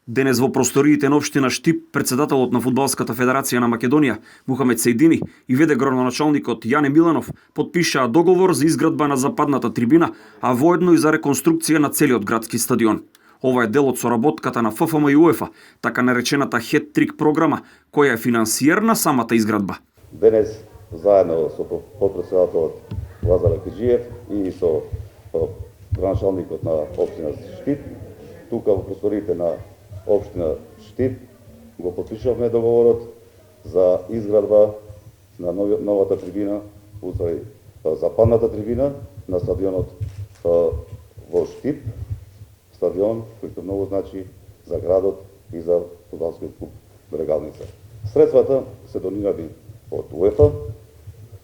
Денес во просториите на општина Штип, председателот на Фудбалската федерација на Македонија, Мухамед Сејдини, и веде градоначалникот Јане Миланов потпишаа договор за изградба на западната трибина, а воедно и за реконструкција на целиот градски стадион. Ова е дел од соработката на ФФМ и УЕФА, така наречената хет-трик програма, која е финансиер на самата изградба. Денес, заедно со подпредседателот Лазар Акиџиев и со градоначалникот на општина Штип, тука во просториите на општина Штип го потпишавме договорот за изградба на новата трибина, западната трибина на стадионот во Штип, стадион кој што многу значи за градот и за фудбалскиот клуб Брегалница. Средствата се донирани од УЕФА,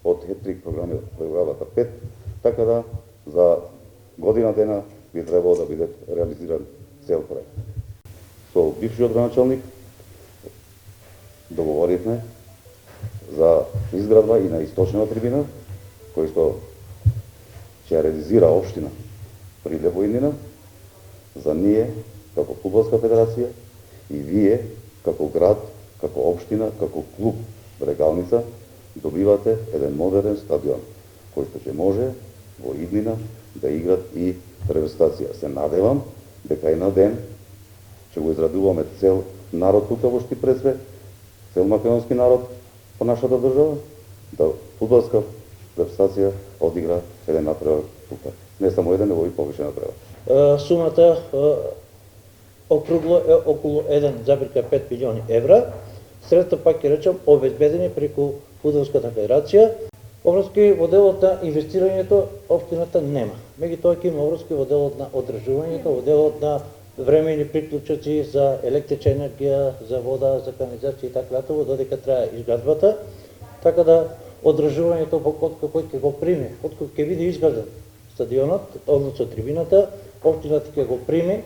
од хет-трик програмата 5, така да за година дена би требало да биде реализиран цел проект. Со бившиот градоначалник договоривме за изградба и на источна трибина, кој што ќе реализира општина Прилеп во иднина, за ние како фудбалска федерација и вие како град, како општина, како клуб Брегалница добивате еден модерен стадион кој што ќе може во иднина да играт и репрезентација. Се надевам дека на ден ќе го израдуваме цел народ тука во Штип пред све, цел македонски народ по нашата држава, да фудбалска репрезентација одигра еден напревар тука. Не само еден, него и повеќе напревар. Сумата округло е околу 1,5 милиони евра. Средства, пак ќе речам, обезбедени преку Фудбалската федерација. Обврски во делот на инвестирањето општината нема. Меѓутоа ќе има обврски во делот на одржувањето, во делот на времени приклучоци за електрична енергија, за вода, за канализација и така натаму, додека трае изградбата. Така да одржувањето откако кој ќе го прими, откако ќе биде изграден стадионот, односно трибината, општината ќе го прими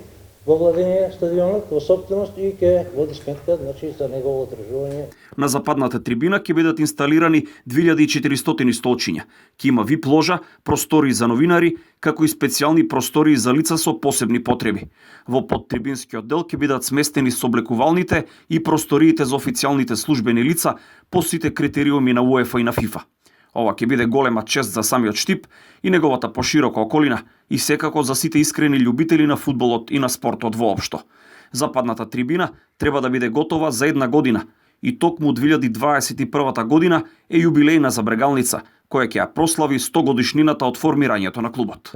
во владење стадионот, во собственост и ќе води сметка, значи, за негово одржување. На западната трибина ќе бидат инсталирани 2400 столчиња. Ќе има VIP ложа, простори за новинари, како и специјални простори за лица со посебни потреби. Во подтрибинскиот дел ќе бидат сместени соблекувалните и просториите за официјалните службени лица по сите критериуми на УЕФА и на ФИФА. Ова ќе биде голема чест за самиот Штип и неговата поширока околина и секако за сите искрени љубители на фудбалот и на спортот воопшто. Западната трибина треба да биде готова за една година и токму 2021 година е јубилејна за Брегалница, која ќе ја прослави 100 годишнината од формирањето на клубот.